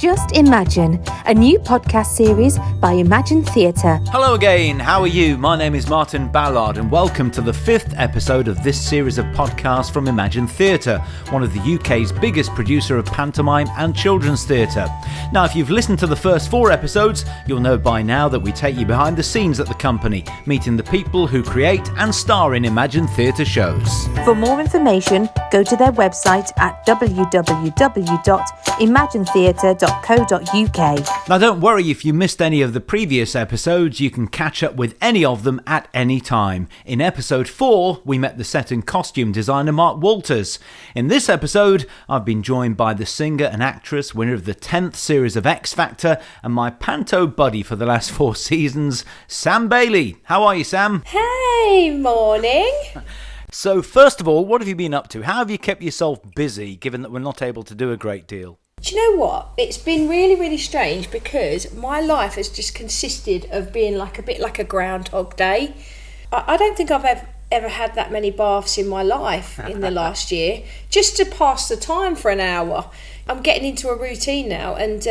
Just Imagine, a new podcast series by Imagine Theatre. Hello again, how are you? My name is Martin Ballard and welcome to the 5th episode of this series of podcasts from Imagine Theatre, one of the UK's biggest producer of pantomime and children's theatre. Now, if you've listened to the first 4 episodes, you'll know by now that we take you behind the scenes at the company, meeting the people who create and star in Imagine Theatre shows. For more information, go to their website at www.imaginetheatre.co.uk. Now, don't worry if you missed any of the previous episodes, you can catch up with any of them at any time. In episode 4, we met the set and costume designer Mark Walters. In this episode, I've been joined by the singer and actress, winner of the 10th series of X Factor, and my panto buddy for the last 4 seasons, Sam Bailey. How are you, Sam? Hey, morning. So, first of all, what have you been up to? How have you kept yourself busy, given that we're not able to do a great deal? Do you know what? It's been really, really strange because my life has just consisted of being a bit like a Groundhog Day. I don't think I've ever had that many baths in my life in the last year, just to pass the time for an hour. I'm getting into a routine now, and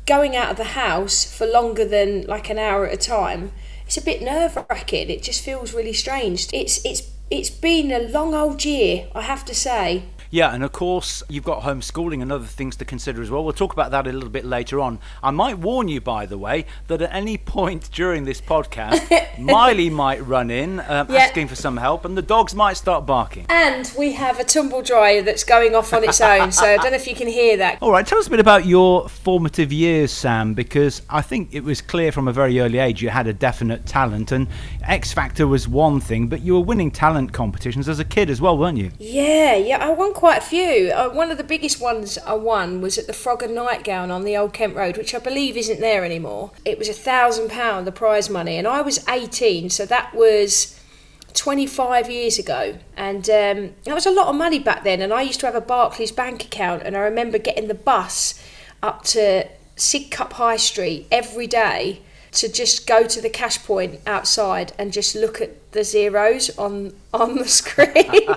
going out of the house for longer than like an hour at a time, it's a bit nerve-wracking. It just feels really strange. It's been a long old year, I have to say. Yeah, and of course, you've got homeschooling and other things to consider as well. We'll talk about that a little bit later on. I might warn you, by the way, that at any point during this podcast, Miley might run in asking for some help and the dogs might start barking. And we have a tumble dryer that's going off on its own, so I don't know if you can hear that. All right, tell us a bit about your formative years, Sam, because I think it was clear from a very early age you had a definite talent, and X Factor was one thing, but you were winning talent competitions as a kid as well, weren't you? Yeah, I won quite a few. One of the biggest ones I won was at the Frog and Nightgown on the Old Kent Road, which I believe isn't there anymore. It was £1,000, the prize money, and I was 18, so that was 25 years ago, and that was a lot of money back then. And I used to have a Barclays bank account, and I remember getting the bus up to Sidcup High Street every day to just go to the cash point outside and just look at the zeros on the screen.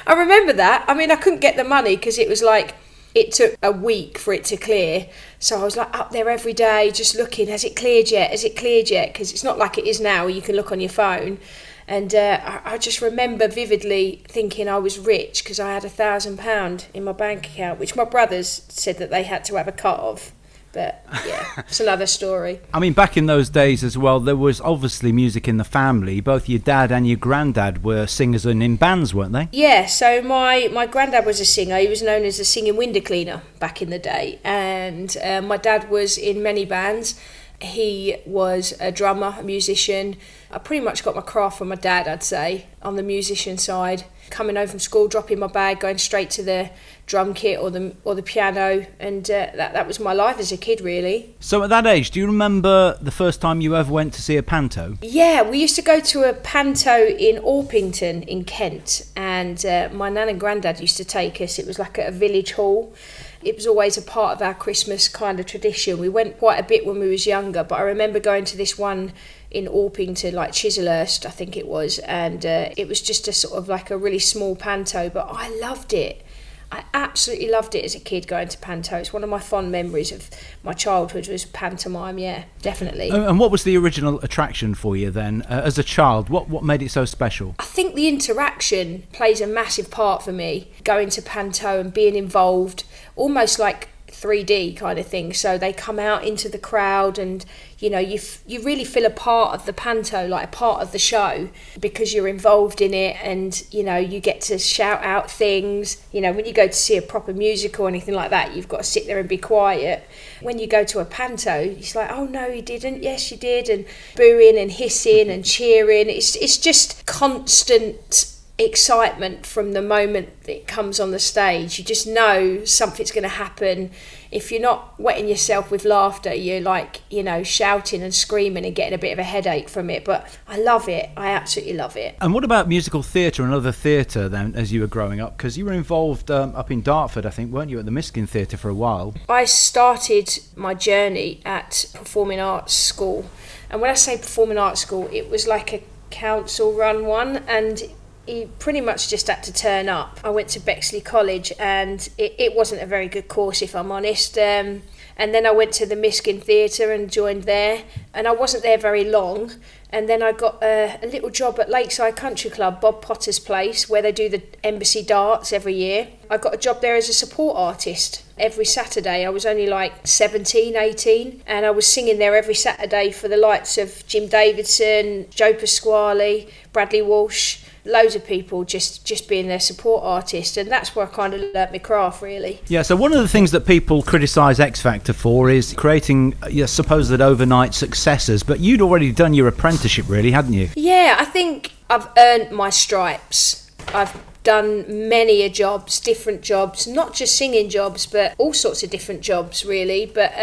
I remember that. I mean, I couldn't get the money because it was like it took a week for it to clear. So I was like up there every day just looking, has it cleared yet? Because it's not like it is now where you can look on your phone. And I just remember vividly thinking I was rich because I had £1,000 in my bank account, which my brothers said that they had to have a cut of. But yeah, it's another story. I mean, back in those days as well, there was obviously music in the family. Both your dad and your granddad were singers and in bands, weren't they? Yeah, so my granddad was a singer. He was known as a singing window cleaner back in the day. And my dad was in many bands. He was a drummer, a musician. I pretty much got my craft from my dad, I'd say, on the musician side. Coming home from school, dropping my bag, going straight to the drum kit or the piano, and that was my life as a kid, really. So at that age, do you remember the first time you ever went to see a panto? Yeah, we used to go to a panto in Orpington in Kent, and my nan and granddad used to take us. It was like at a village hall. It was always a part of our Christmas kind of tradition. We went quite a bit when we was younger, but I remember going to this one in Orpington, like Chislehurst, I think it was, and it was just a sort of like a really small panto, but I loved it. I absolutely loved it as a kid, going to panto. It's one of my fond memories of my childhood was pantomime, yeah, definitely. And what was the original attraction for you then, as a child? What made it so special? I think the interaction plays a massive part for me, going to panto and being involved, almost like 3D kind of thing. So they come out into the crowd and you know you really feel a part of the panto, like a part of the show, because you're involved in it, and you know you get to shout out things. You know, when you go to see a proper musical or anything like that, you've got to sit there and be quiet. When you go to a panto, it's like, oh no, you didn't, yes you did, and booing and hissing and cheering. It's just constant excitement from the moment that it comes on the stage. You just know something's going to happen. If you're not wetting yourself with laughter, you're like, you know, shouting and screaming and getting a bit of a headache from it. But I love it. I absolutely love it. And what about musical theatre and other theatre then, as you were growing up? Because you were involved up in Dartford, I think, weren't you, at the Miskin Theatre for a while? I started my journey at Performing Arts School. And when I say Performing Arts School, it was like a council-run one, and he pretty much just had to turn up. I went to Bexley College, and it wasn't a very good course, if I'm honest. And then I went to the Miskin Theatre and joined there, and I wasn't there very long. And then I got a little job at Lakeside Country Club, Bob Potter's place, where they do the Embassy Darts every year. I got a job there as a support artist. Every Saturday, I was only like 17, 18, and I was singing there every Saturday for the likes of Jim Davidson, Joe Pasquale, Bradley Walsh, loads of people just being their support artist, and that's where I kind of learnt my craft, really. Yeah, so one of the things that people criticise X Factor for is creating supposed overnight successes, but you'd already done your apprenticeship, really, hadn't you? Yeah, I think I've earned my stripes. I've done many jobs, different jobs, not just singing jobs, but all sorts of different jobs, really. But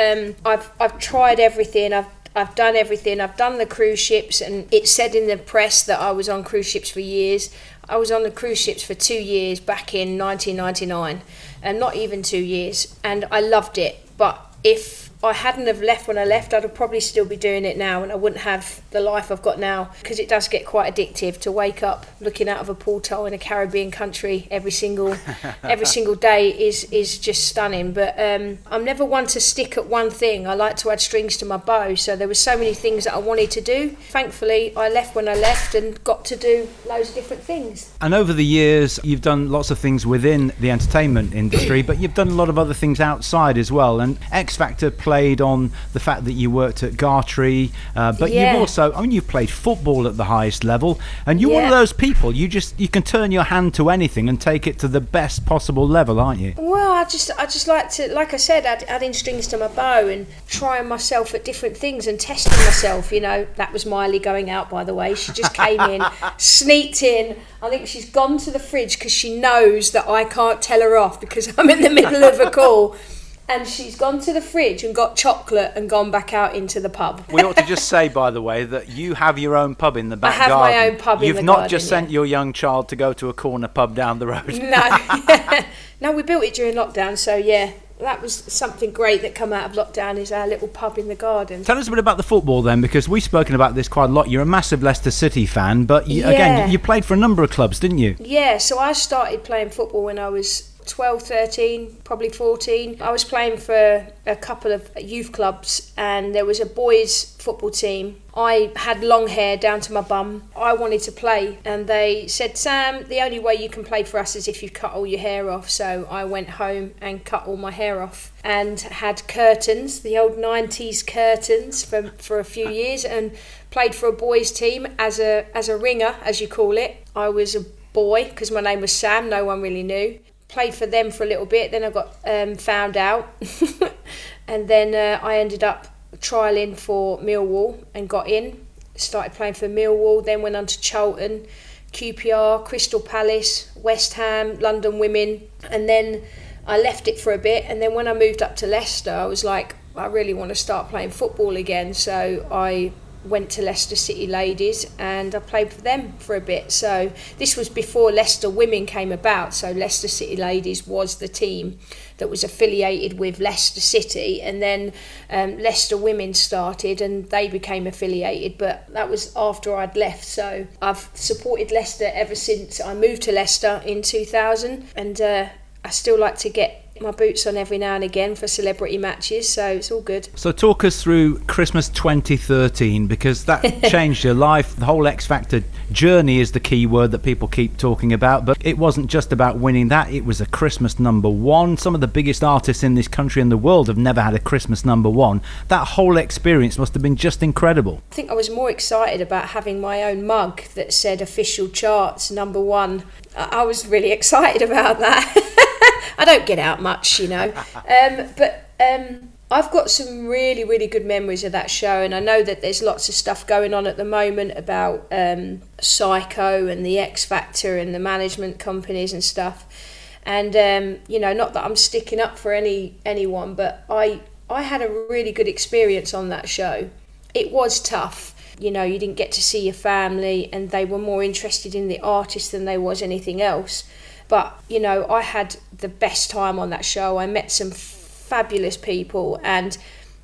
I've tried everything. I've done everything. I've done the cruise ships, and it said in the press that I was on cruise ships for years. I was on the cruise ships for 2 years back in 1999, and not even 2 years, and I loved it. But if I hadn't have left when I left, I'd probably still be doing it now, and I wouldn't have the life I've got now, because it does get quite addictive to wake up looking out of a porthole in a Caribbean country every single day is just stunning. But I'm never one to stick at one thing. I like to add strings to my bow, so there were so many things that I wanted to do. Thankfully, I left when I left and got to do loads of different things. And over the years, you've done lots of things within the entertainment industry, but you've done a lot of other things outside as well. And X Factor played on the fact that you worked at Gartree, but you've also, you've played football at the highest level, and you're one of those people, you can turn your hand to anything and take it to the best possible level, aren't you? Well, I just like to, like I said, adding strings to my bow and trying myself at different things and testing myself. That was Miley going out, by the way. She just came in, sneaked in. I think she's gone to the fridge because she knows that I can't tell her off because I'm in the middle of a call. And she's gone to the fridge and got chocolate and gone back out into the pub. We ought to just say, by the way, that you have your own pub in the back garden. I have my own pub in the garden. You've not just sent your young child to go to a corner pub down the road. No. No, we built it during lockdown, so yeah. That was something great that come out of lockdown, is our little pub in the garden. Tell us a bit about the football then, because we've spoken about this quite a lot. You're a massive Leicester City fan, but again, you played for a number of clubs, didn't you? Yeah, so I started playing football when I was 12, 13, probably 14. I was playing for a couple of youth clubs, and there was a boys' football team. I had long hair down to my bum. I wanted to play, and they said, Sam, the only way you can play for us is if you cut all your hair off. So I went home and cut all my hair off and had curtains, the old 90s curtains for a few years, and played for a boys' team as a ringer, as you call it. I was a boy because my name was Sam, no one really knew. Played for them for a little bit, then I got found out and then I ended up trialling for Millwall and got in, started playing for Millwall, then went on to Charlton, QPR, Crystal Palace, West Ham, London Women, and then I left it for a bit, and then when I moved up to Leicester I was like, I really want to start playing football again, so I went to Leicester City Ladies and I played for them for a bit. So this was before Leicester Women came about, so Leicester City Ladies was the team that was affiliated with Leicester City, and then Leicester Women started and they became affiliated, but that was after I'd left. So I've supported Leicester ever since I moved to Leicester in 2000, and I still like to get my boots on every now and again for celebrity matches, so it's all good. So talk us through Christmas 2013, because that changed your life. The whole X Factor journey is the key word that people keep talking about, but it wasn't just about winning that, it was a Christmas #1. Some of the biggest artists in this country and the world have never had a Christmas #1. That whole experience must have been just incredible. I think I was more excited about having my own mug that said official charts #1. I was really excited about that. I don't get out much, but I've got some really, really good memories of that show, and I know that there's lots of stuff going on at the moment about Psycho and the X Factor and the management companies and stuff. And not that I'm sticking up for anyone, but I had a really good experience on that show. It was tough. You didn't get to see your family, and they were more interested in the artist than they was anything else. But, I had the best time on that show. I met some fabulous people, and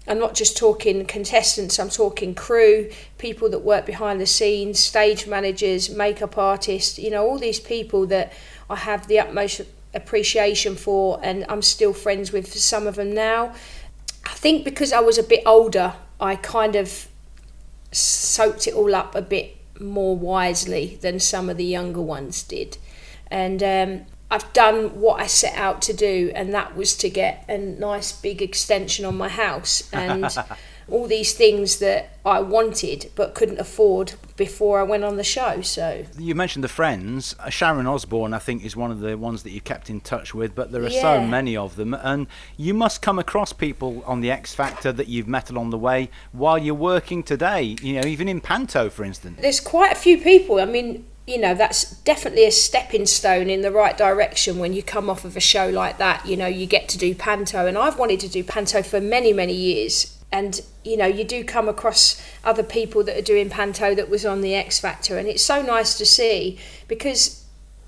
I'm not just talking contestants, I'm talking crew, people that work behind the scenes, stage managers, makeup artists, all these people that I have the utmost appreciation for, and I'm still friends with some of them now. I think because I was a bit older, I kind of soaked it all up a bit more wisely than some of the younger ones did. And I've done what I set out to do, and that was to get a nice big extension on my house and all these things that I wanted but couldn't afford before I went on the show. So you mentioned the friends. Sharon Osbourne, I think, is one of the ones that you kept in touch with, but there are so many of them, and you must come across people on the X Factor that you've met along the way while you're working today, even in Panto, for instance. There's quite a few people. I mean, that's definitely a stepping stone in the right direction when you come off of a show like that. You get to do Panto, and I've wanted to do Panto for many, many years. And, you do come across other people that are doing Panto that was on the X Factor, and it's so nice to see because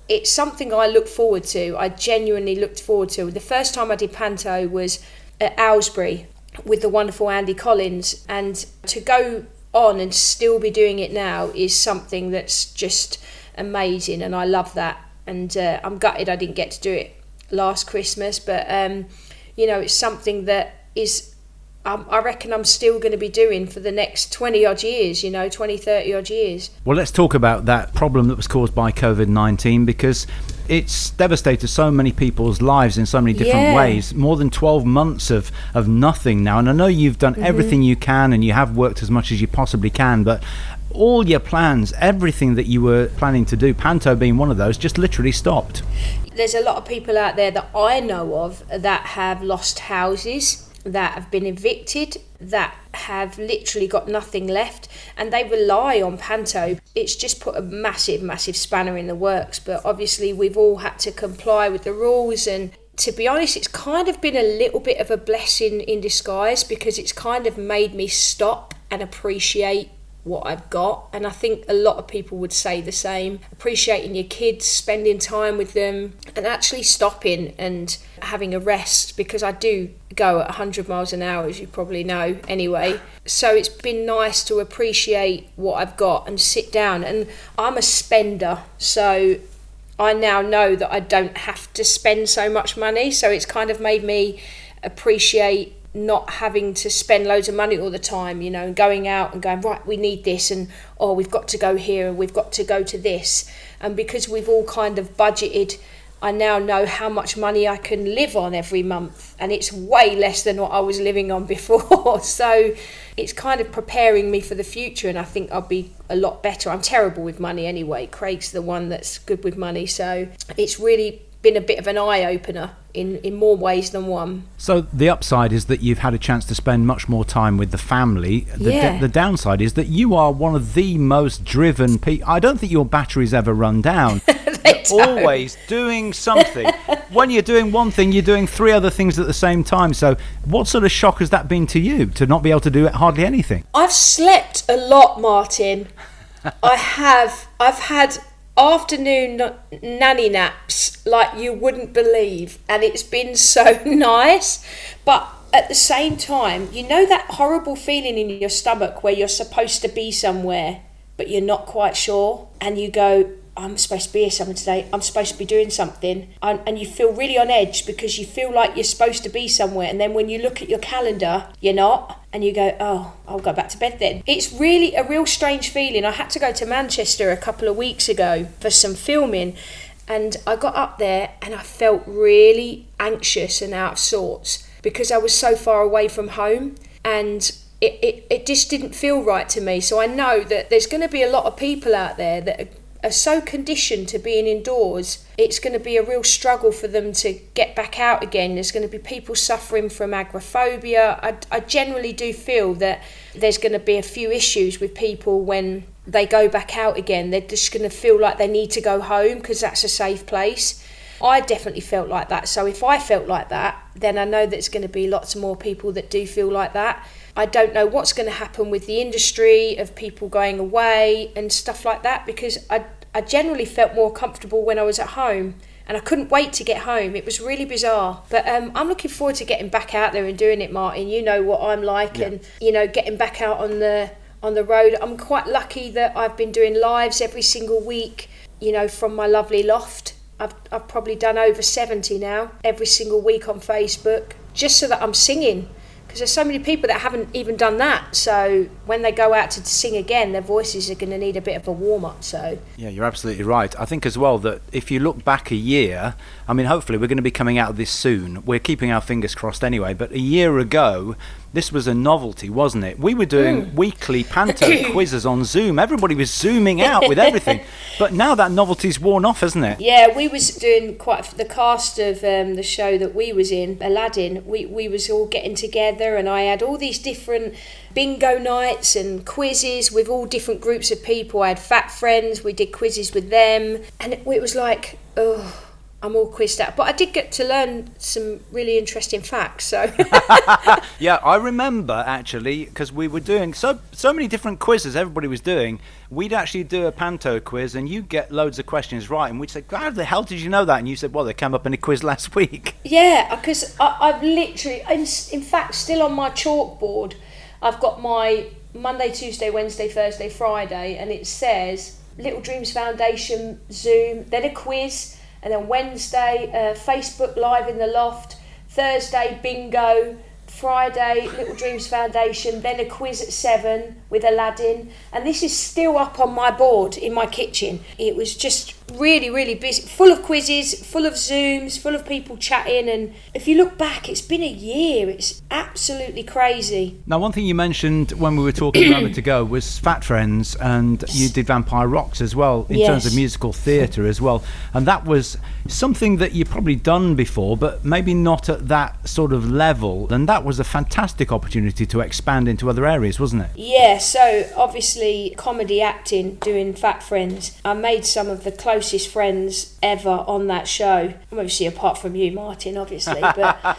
it's something I look forward to. I genuinely looked forward to. The first time I did Panto was at Aylesbury with the wonderful Andy Collins, and to go on and still be doing it now is something that's just amazing, and I love that. And I'm gutted I didn't get to do it last Christmas, but it's something that is I reckon I'm still going to be doing for the next 20 odd years, 20, 30 odd years. Well, let's talk about that problem that was caused by COVID-19, because it's devastated so many people's lives in so many different ways. More than 12 months of nothing now. And I know you've done everything you can, and you have worked as much as you possibly can, but all your plans, everything that you were planning to do, Panto being one of those, just literally stopped. There's a lot of people out there that I know of that have lost houses, that have been evicted, that have literally got nothing left, and they rely on Panto. It's just put a massive, massive spanner in the works, but obviously we've all had to comply with the rules, and to be honest, it's kind of been a little bit of a blessing in disguise, because it's kind of made me stop and appreciate what I've got. And I think a lot of people would say the same, appreciating your kids, spending time with them, and actually stopping and having a rest, because I do go at 100 miles an hour, as you probably know anyway. So it's been nice to appreciate what I've got and sit down. And I'm a spender, so I now know that I don't have to spend so much money, so it's kind of made me appreciate not having to spend loads of money all the time, and going out and going, right, we need this, and we've got to go here, and we've got to go to this. And because we've all kind of budgeted, I now know how much money I can live on every month, and it's way less than what I was living on before. So it's kind of preparing me for the future, and I think I'll be a lot better. I'm terrible with money anyway. Craig's the one that's good with money, so it's really been a bit of an eye-opener in more ways than one. So the upside is that you've had a chance to spend much more time with the family. The downside is that you are one of the most driven people. I don't think your batteries ever run down. You're always doing something. When you're doing one thing, you're doing 3 other things at the same time. So what sort of shock has that been to you, to not be able to do hardly anything? I've slept a lot, Martin. I've had afternoon nanny naps like you wouldn't believe, and it's been so nice. But at the same time, that horrible feeling in your stomach where you're supposed to be somewhere but you're not quite sure, and you go, I'm supposed to be here somewhere today, I'm supposed to be doing something, and you feel really on edge because you feel like you're supposed to be somewhere, and then when you look at your calendar, you're not, and you go, oh, I'll go back to bed then. It's really a real strange feeling. I had to go to Manchester a couple of weeks ago for some filming, and I got up there and I felt really anxious and out of sorts because I was so far away from home, and it just didn't feel right to me. So I know that there's going to be a lot of people out there that are so conditioned to being indoors, it's going to be a real struggle for them to get back out again. There's going to be people suffering from agoraphobia. I generally do feel that there's going to be a few issues with people when they go back out again. They're just going to feel like they need to go home because that's a safe place. I definitely felt like that. So if I felt like that, then I know there's going to be lots more people that do feel like that. I don't know what's going to happen with the industry of people going away and stuff like that, because I generally felt more comfortable when I was at home. and I couldn't wait to get home. It was really bizarre. But I'm looking forward to getting back out there and doing it, Martin. You know what I'm like, and getting back out on the road. I'm quite lucky that I've been doing lives every single week, from my lovely loft. I've probably done over 70 now, every single week on Facebook, just so that I'm singing. Because there's so many people that haven't even done that. So when they go out to sing again, their voices are going to need a bit of a warm-up. So yeah, you're absolutely right. I think as well that if you look back a year, I mean, hopefully we're going to be coming out of this soon. We're keeping our fingers crossed anyway. But a year ago, this was a novelty, wasn't it? We were doing weekly panto quizzes on Zoom. Everybody was zooming out with everything. But now that novelty's worn off, hasn't it? Yeah, we was doing the cast of the show that we was in, Aladdin. We was all getting together, and I had all these different bingo nights and quizzes with all different groups of people. I had fat friends, we did quizzes with them, and it was like, oh, I'm all quizzed out. But I did get to learn some really interesting facts, so... Yeah, I remember, actually, because we were doing so many different quizzes everybody was doing. We'd actually do a panto quiz, and you'd get loads of questions right, and we'd say, how the hell did you know that? And you said, well, they came up in a quiz last week. Yeah, because I've literally... In fact, still on my chalkboard, I've got my Monday, Tuesday, Wednesday, Thursday, Friday, and it says Little Dreams Foundation, Zoom, then a quiz... And then Wednesday, Facebook Live in the Loft. Thursday, bingo. Friday, Little Dreams Foundation. Then a quiz at 7 with Aladdin. And this is still up on my board in my kitchen. It was just really, really busy. Full of quizzes, full of Zooms, full of people chatting. And if you look back, it's been a year. It's absolutely crazy. Now, one thing you mentioned when we were talking a moment ago was Fat Friends, and you did Vampire Rocks as well, in terms of musical theatre as well. And that was something that you've probably done before, but maybe not at that sort of level. And that was a fantastic opportunity to expand into other areas, wasn't it? Yeah, so obviously comedy acting, doing Fat Friends. I made some of the closest friends ever on that show. Obviously, apart from you, Martin, obviously. But,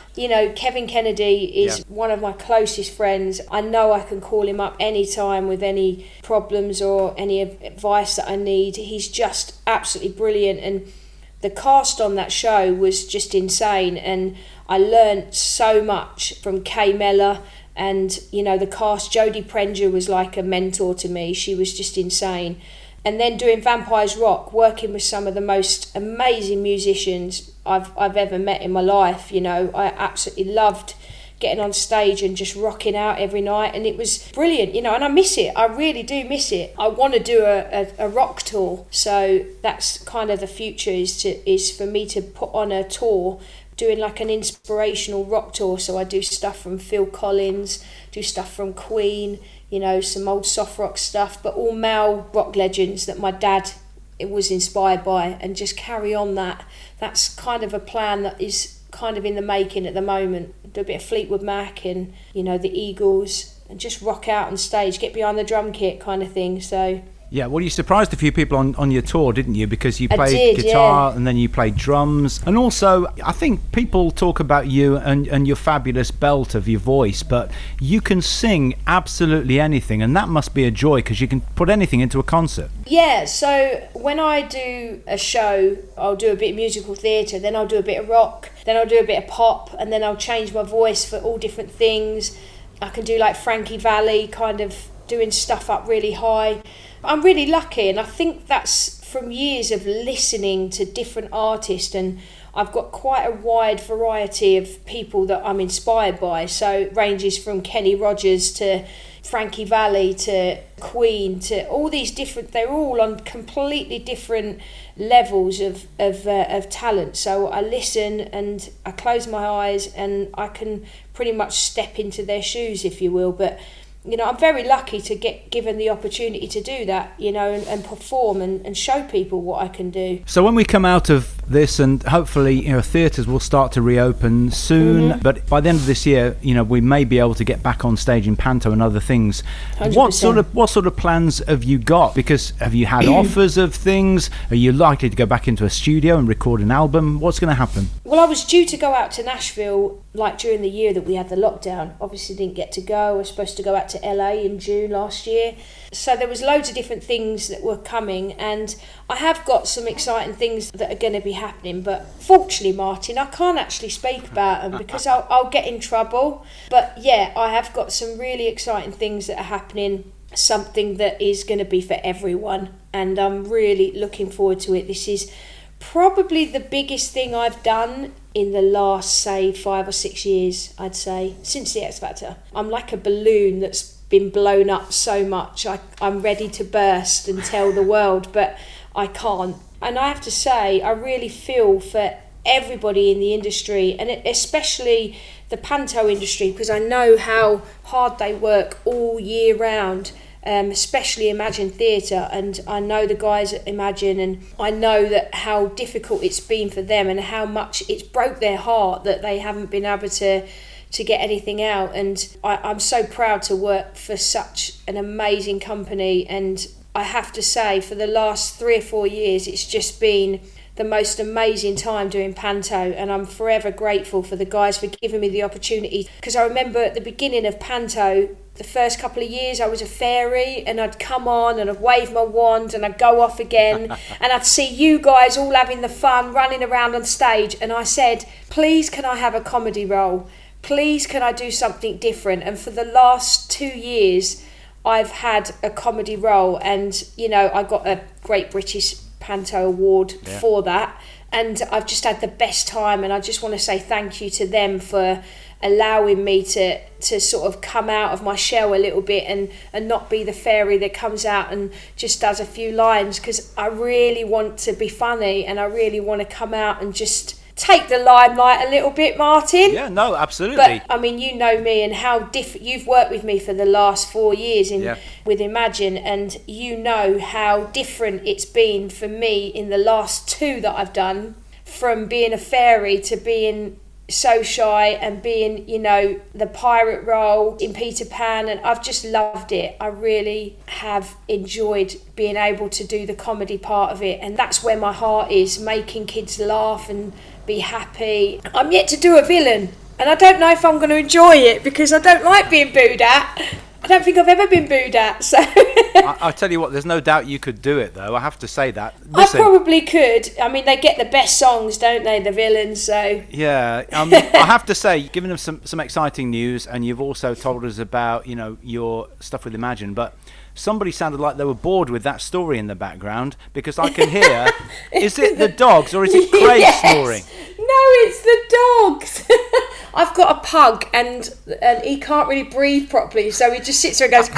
Kevin Kennedy is one of my closest friends. I know I can call him up anytime with any problems or any advice that I need. He's just absolutely brilliant. And the cast on that show was just insane. And I learnt so much from Kay Mellor. And, the cast, Jodie Prenger was like a mentor to me. She was just insane. And then doing Vampires Rock, working with some of the most amazing musicians I've ever met in my life. I absolutely loved getting on stage and just rocking out every night, and it was brilliant, and I miss it. I really do miss it. I want to do a rock tour, so that's kind of the future is for me to put on a tour, doing like an inspirational rock tour. So I do stuff from Phil Collins, do stuff from Queen, some old soft rock stuff, but all male rock legends that my dad was inspired by, and just carry on that. That's kind of a plan that is kind of in the making at the moment. Do a bit of Fleetwood Mac and, the Eagles, and just rock out on stage, get behind the drum kit kind of thing. So yeah, well, you surprised a few people on your tour, didn't you? Because you played guitar and then you played drums. And also, I think people talk about you and your fabulous belt of your voice, but you can sing absolutely anything. And that must be a joy, because you can put anything into a concert. Yeah, so when I do a show, I'll do a bit of musical theatre, then I'll do a bit of rock, then I'll do a bit of pop, and then I'll change my voice for all different things. I can do like Frankie Valli, kind of doing stuff up really high. I'm really lucky, and I think that's from years of listening to different artists, and I've got quite a wide variety of people that I'm inspired by. So it ranges from Kenny Rogers to Frankie Valli to Queen to all these different, they're all on completely different levels of talent. So I listen and I close my eyes and I can pretty much step into their shoes, if you will. But I'm very lucky to get given the opportunity to do that, and perform and show people what I can do. So when we come out of this, and hopefully, theatres will start to reopen soon, but by the end of this year, we may be able to get back on stage in panto and other things. 100%. What sort of plans have you got? Because have you had offers of things? Are you likely to go back into a studio and record an album? What's going to happen? Well, I was due to go out to Nashville during the year that we had the lockdown. Obviously didn't get to go. I was supposed to go out to LA in June last year. So there was loads of different things that were coming, and I have got some exciting things that are going to be happening, but fortunately, Martin, I can't actually speak about them because I'll get in trouble. But yeah, I have got some really exciting things that are happening, something that is going to be for everyone, and I'm really looking forward to it. This is probably the biggest thing I've done in the last, say, 5 or 6 years, I'd say, since the X Factor. I'm like a balloon that's been blown up so much. I'm ready to burst and tell the world, but I can't. And I have to say, I really feel for everybody in the industry, and especially the panto industry, because I know how hard they work all year round, especially Imagine Theatre, and I know the guys at Imagine, and I know that how difficult it's been for them and how much it's broke their heart that they haven't been able to get anything out. And I'm so proud to work for such an amazing company, and I have to say, for the last 3 or 4 years, it's just been the most amazing time doing panto, and I'm forever grateful for the guys for giving me the opportunity, because I remember at the beginning of panto, the first couple of years I was a fairy, and I'd come on and I'd wave my wand and I'd go off again and I'd see you guys all having the fun running around on stage, and I said, please can I have a comedy role, please can I do something different? And for the last 2 years I've had a comedy role, and you know, I got a Great British Panto Award for that, and I've just had the best time, and I just want to say thank you to them for allowing me to sort of come out of my shell a little bit and not be the fairy that comes out and just does a few lines, because I really want to be funny and I really want to come out and just take the limelight a little bit, Martin. Yeah, no, absolutely. But I mean, you know me and how you've worked with me for the last 4 years with Imagine, and you know how different it's been for me in the last 2 that I've done, from being a fairy to being so shy and being, you know, the pirate role in Peter Pan, and I've just loved it. I really have enjoyed being able to do the comedy part of it, and that's where my heart is, making kids laugh and be happy. I'm yet to do a villain, and I don't know if I'm going to enjoy it, because I don't like being booed at. I don't think I've ever been booed at, so... I tell you what, there's no doubt you could do it, though. I have to say that. Listen, I probably could. I mean, they get the best songs, don't they, the villains, so... Yeah, I have to say, giving them some exciting news, and you've also told us about, you know, your stuff with Imagine, but somebody sounded like they were bored with that story in the background, because I can hear, is it the dogs or is it Craig snoring? No, it's the dogs. I've got a pug, and he can't really breathe properly, so he just sits there and goes...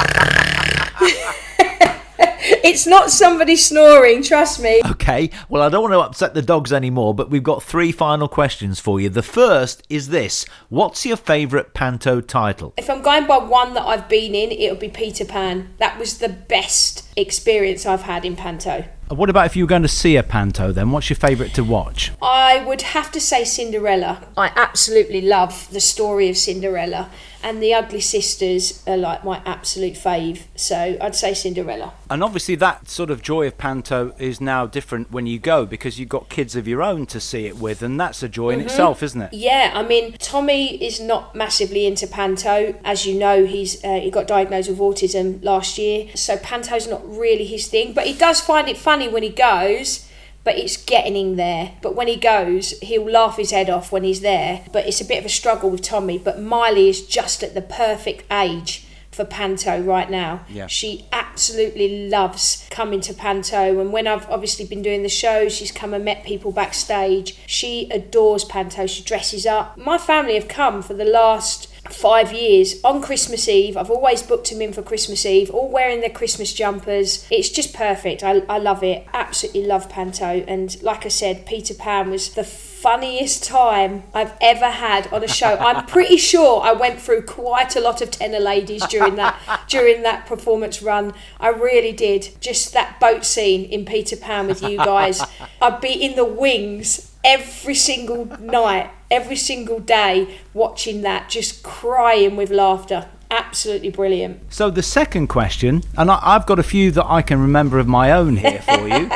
It's not somebody snoring, trust me. Okay, well, I don't want to upset the dogs anymore, but we've got 3 final questions for you. The first is this: what's your favourite panto title? If I'm going by one that I've been in, it'll be Peter Pan. That was the best experience I've had in panto. What about if you were going to see a panto then? What's your favourite to watch? I would have to say Cinderella. I absolutely love the story of Cinderella, and the Ugly Sisters are like my absolute fave, so I'd say Cinderella. And obviously that sort of joy of panto is now different when you go, because you've got kids of your own to see it with, and that's a joy in itself, isn't it? Yeah, I mean, Tommy is not massively into panto. As you know, he got diagnosed with autism last year, so panto's not really his thing, but he does find it funny when he goes, but it's getting him there. But when he goes, he'll laugh his head off when he's there, but it's a bit of a struggle with Tommy. But Miley is just at the perfect age for panto right now. Yeah. She absolutely loves coming to panto, and when I've obviously been doing the show, she's come and met people backstage. She adores panto. She dresses up. My family have come for the last 5 years on Christmas Eve. I've always booked them in for Christmas Eve, all wearing their Christmas jumpers. It's just perfect. I love it. Absolutely love panto. And like I said, Peter Pan was the funniest time I've ever had on a show. I'm pretty sure I went through quite a lot of tenor ladies during that performance run. I really did. Just that boat scene in Peter Pan with you guys. I'd be in the wings every single night, every single day, watching that, just crying with laughter. Absolutely brilliant. So the second question, and I've got a few that I can remember of my own here for you,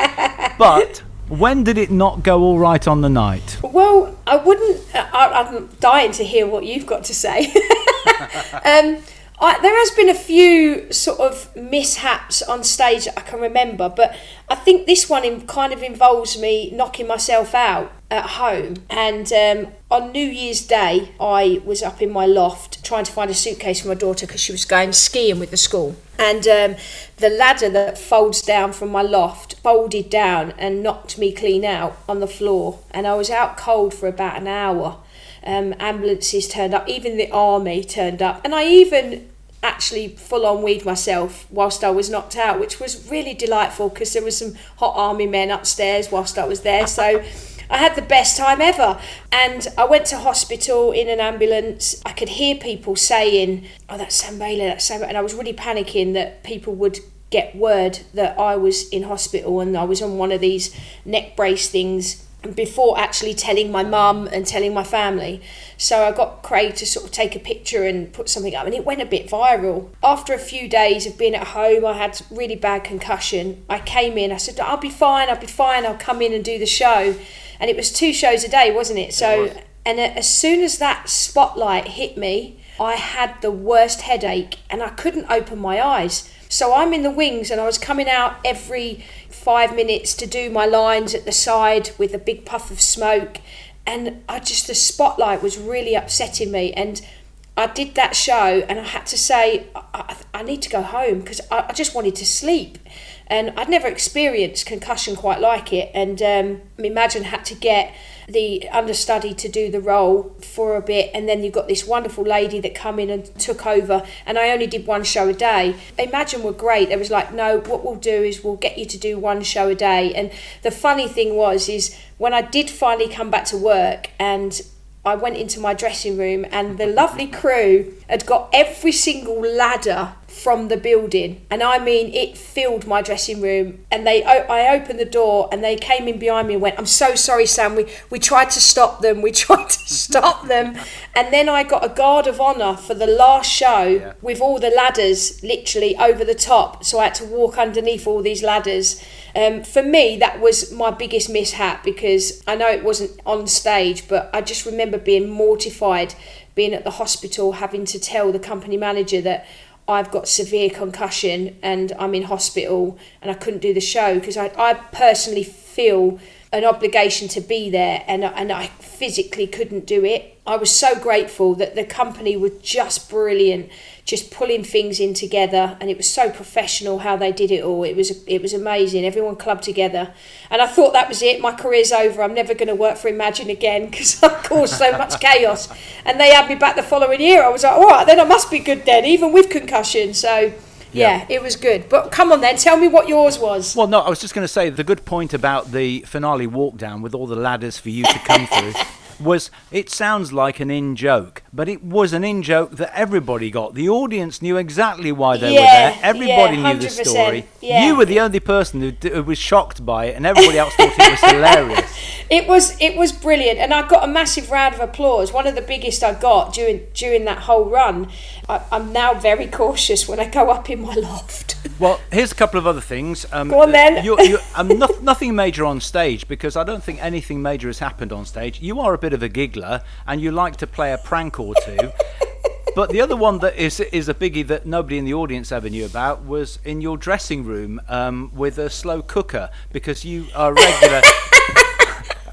but when did it not go all right on the night? Well, I'm dying to hear what you've got to say. There has been a few sort of mishaps on stage that I can remember, but I think this one kind of involves me knocking myself out at home. And on New Year's Day, I was up in my loft trying to find a suitcase for my daughter because she was going skiing with the school. And the ladder that folds down from my loft folded down and knocked me clean out on the floor. And I was out cold for about an hour. Ambulances turned up, even the army turned up, and I even actually full on weed myself whilst I was knocked out, which was really delightful because there was some hot army men upstairs whilst I was there, so I had the best time ever. And I went to hospital in an ambulance. I could hear people saying, "Oh, that's Sam Bailey, that's Sam," and I was really panicking that people would get word that I was in hospital and I was on one of these neck brace things before actually telling my mum and telling my family. So I got Craig to sort of take a picture and put something up, and it went a bit viral. After a few days of being at home, I had really bad concussion. I came in, I said, I'll be fine, I'll come in and do the show. And it was 2 shows a day, wasn't it? So, and as soon as that spotlight hit me, I had the worst headache and I couldn't open my eyes. So I'm in the wings and I was coming out every 5 minutes to do my lines at the side with a big puff of smoke, and the spotlight was really upsetting me. And I did that show and I had to say I need to go home because I just wanted to sleep, and I'd never experienced concussion quite like it. And Imagine had to get the understudy to do the role for a bit, and then you've got this wonderful lady that come in and took over, and I only did 1 show a day. Imagine were great. They was like, no, what we'll do is we'll get you to do 1 show a day. And the funny thing is when I did finally come back to work and I went into my dressing room, and the lovely crew had got every single ladder from the building, and I mean it filled my dressing room, and I opened the door and they came in behind me and went, "I'm so sorry, Sam, we tried to stop them, and then I got a guard of honour for the last show with all the ladders literally over the top, so I had to walk underneath all these ladders. For me, that was my biggest mishap, because I know it wasn't on stage, but I just remember being mortified being at the hospital, having to tell the company manager that I've got severe concussion and I'm in hospital and I couldn't do the show, because I personally feel an obligation to be there, and I physically couldn't do it. I was so grateful that the company were just brilliant, just pulling things in together, and it was so professional how they did it all. It was amazing. Everyone clubbed together, and I thought that was it. My career's over. I'm never going to work for Imagine again because I caused so much chaos. And they had me back the following year. I was like, all right, then I must be good then, even with concussion. So yeah, it was good. But come on then, tell me what yours was. Well, no, I was just going to say the good point about the finale walk down with all the ladders for you to come through was, it sounds like an in-joke, but it was an in-joke that everybody got. The audience knew exactly why they were there. Everybody knew the story. Yeah. You were the only person who was shocked by it, and everybody else thought it was hilarious. It was brilliant, and I got a massive round of applause, one of the biggest I got during that whole run. I'm now very cautious when I go up in my loft. Well, here's a couple of other things. Go on then. Nothing major on stage, because I don't think anything major has happened on stage. You are a bit of a giggler, and you like to play a prank or two. But the other one that is a biggie that nobody in the audience ever knew about was in your dressing room with a slow cooker, because you are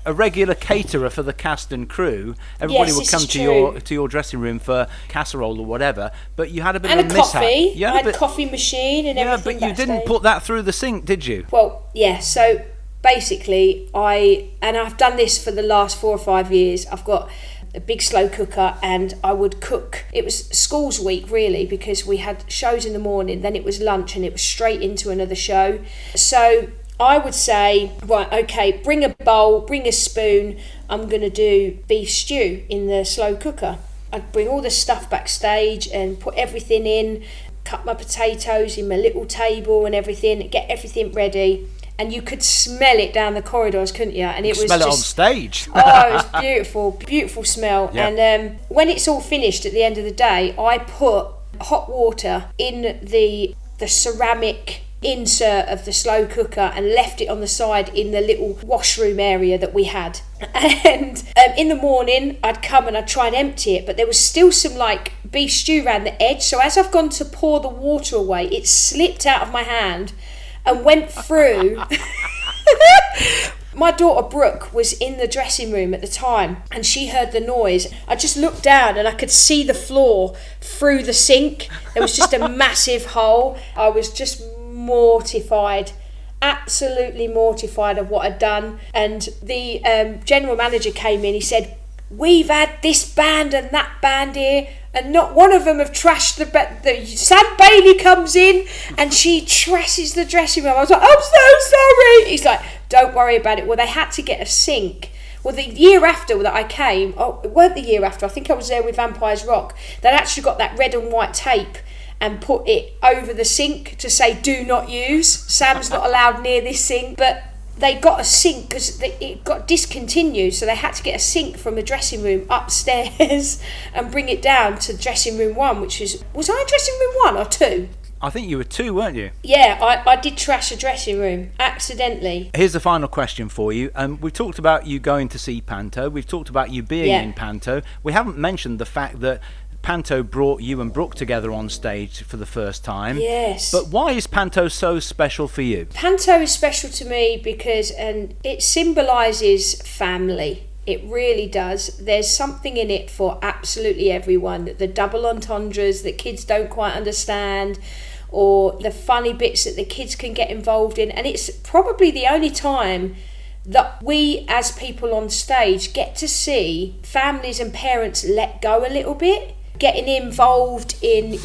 a regular caterer for the cast and crew. Everybody would come to your dressing room for casserole or whatever, but you had a bit of a mishap. Coffee. Yeah, I had a coffee machine and everything. Yeah, but you didn't put that through the sink, did you? Well, yeah, so basically I've done this for the last 4 or 5 years. I've got a big slow cooker, and I would cook. It was schools week really, because we had shows in the morning, then it was lunch, and it was straight into another show. So I would say, right, okay, bring a bowl, bring a spoon, I'm going to do beef stew in the slow cooker. I'd bring all the stuff backstage and put everything in, cut my potatoes in my little table and everything, get everything ready. And you could smell it down the corridors, couldn't you? And it was smell it on stage. Oh, it was beautiful, beautiful smell. Yeah. And when it's all finished at the end of the day, I put hot water in the ceramic insert of the slow cooker and left it on the side in the little washroom area that we had. And in the morning I'd come and I'd try and empty it, but there was still some like beef stew around the edge, so as I've gone to pour the water away, it slipped out of my hand and went through. My daughter Brooke was in the dressing room at the time and she heard the noise. I just looked down and I could see the floor through the sink. There was just a massive hole. I was just mortified, absolutely mortified of what I'd done. And the general manager came in, he said, "We've had this band and that band here and not one of them have trashed the Sam Bailey comes in and she trashes the dressing room." I was like, "I'm so sorry." He's like, "Don't worry about it." Well, they had to get a sink. Well, the year after that I came, it weren't the year after, I think I was there with Vampires Rock, they'd actually got that red and white tape and put it over the sink to say do not use. Sam's not allowed near this sink. But they got a sink because it got discontinued, so they had to get a sink from the dressing room upstairs and bring it down to dressing room 1, which was I in dressing room 1 or 2? I think you were 2, weren't you? Yeah, I did trash a dressing room accidentally. Here's the final question for you. We've talked about you going to see Panto. We've talked about you being in Panto. We haven't mentioned the fact that Panto brought you and Brooke together on stage for the first time. Yes. But why is Panto so special for you? Panto is special to me because it symbolises family. It really does. There's something in it for absolutely everyone. The double entendres that kids don't quite understand, or the funny bits that the kids can get involved in. And it's probably the only time that we as people on stage get to see families and parents let go a little bit, getting involved in,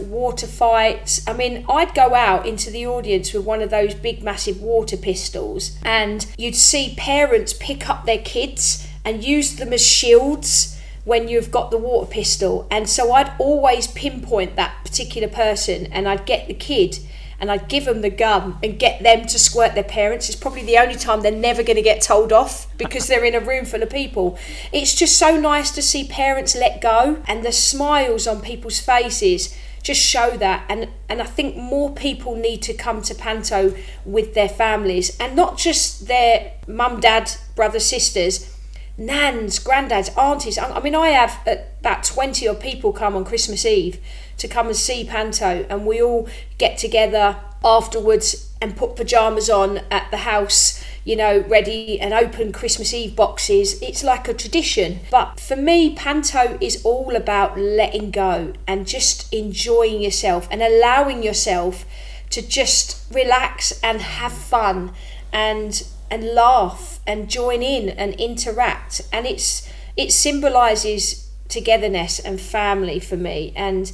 water fights. I mean, I'd go out into the audience with one of those big massive water pistols and you'd see parents pick up their kids and use them as shields when you've got the water pistol. And so I'd always pinpoint that particular person and I'd get the kid and I'd give them the gun and get them to squirt their parents. It's probably the only time they're never going to get told off because they're in a room full of people. It's just so nice to see parents let go, and the smiles on people's faces just show that. And I think more people need to come to Panto with their families, and not just their mum, dad, brothers, sisters, nans, granddads, aunties. I mean, I have about 20 odd people come on Christmas Eve to come and see Panto, and we all get together afterwards and put pyjamas on at the house, ready, and open Christmas Eve boxes. It's like a tradition. But for me, Panto is all about letting go and just enjoying yourself and allowing yourself to just relax and have fun and laugh and join in and interact. And it symbolises togetherness and family for me, and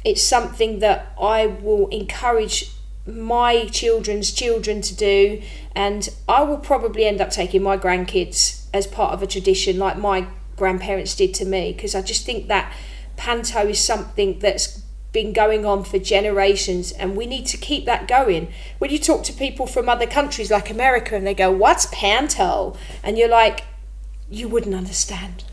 it's something that I will encourage my children's children to do, and I will probably end up taking my grandkids as part of a tradition like my grandparents did to me, because I just think that Panto is something that's been going on for generations and we need to keep that going. When you talk to people from other countries like America and they go, "What's Panto?" and you're like, you wouldn't understand.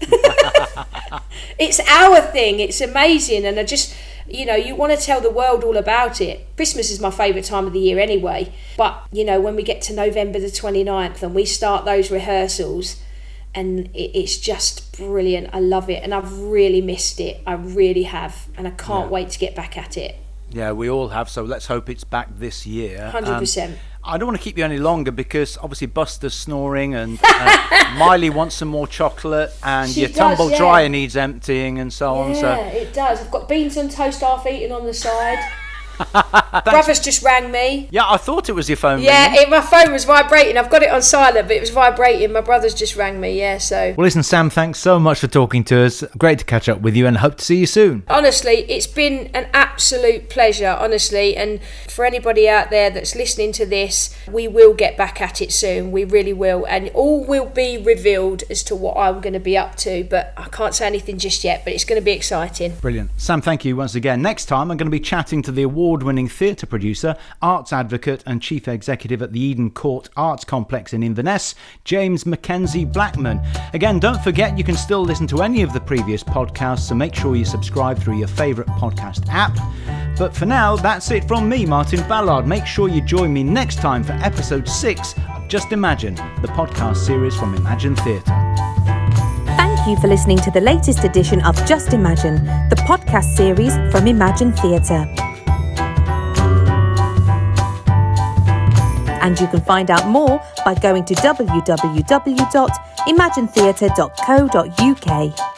It's our thing. It's amazing, and I just, you want to tell the world all about it. Christmas is my favourite time of the year anyway, but when we get to November the 29th and we start those rehearsals, and it's just brilliant. I love it, and I've really missed it. I really have, and I can't wait to get back at it. Yeah, we all have, so let's hope it's back this year. 100%. I don't want to keep you any longer because obviously Buster's snoring and Miley wants some more chocolate, and your tumble dryer needs emptying and so on. So it does. I've got beans on toast half eaten on the side. Brother's just rang me. Yeah, I thought it was your phone ringing. My phone was vibrating. I've got it on silent, but it was vibrating. My brother's just rang me, so. Well, listen, Sam, thanks so much for talking to us. Great to catch up with you and hope to see you soon. Honestly, it's been an absolute pleasure, honestly. And for anybody out there that's listening to this, we will get back at it soon. We really will. And all will be revealed as to what I'm going to be up to. But I can't say anything just yet, but it's going to be exciting. Brilliant. Sam, thank you once again. Next time, I'm going to be chatting to the award award-winning theatre producer, arts advocate and chief executive at the Eden Court Arts Complex in Inverness, James Mackenzie Blackman. Again, don't forget you can still listen to any of the previous podcasts, so make sure you subscribe through your favourite podcast app. But for now, that's it from me, Martin Ballard. Make sure you join me next time for episode 6 of Just Imagine, the podcast series from Imagine Theatre. Thank you for listening to the latest edition of Just Imagine, the podcast series from Imagine Theatre. And you can find out more by going to www.imaginetheatre.co.uk.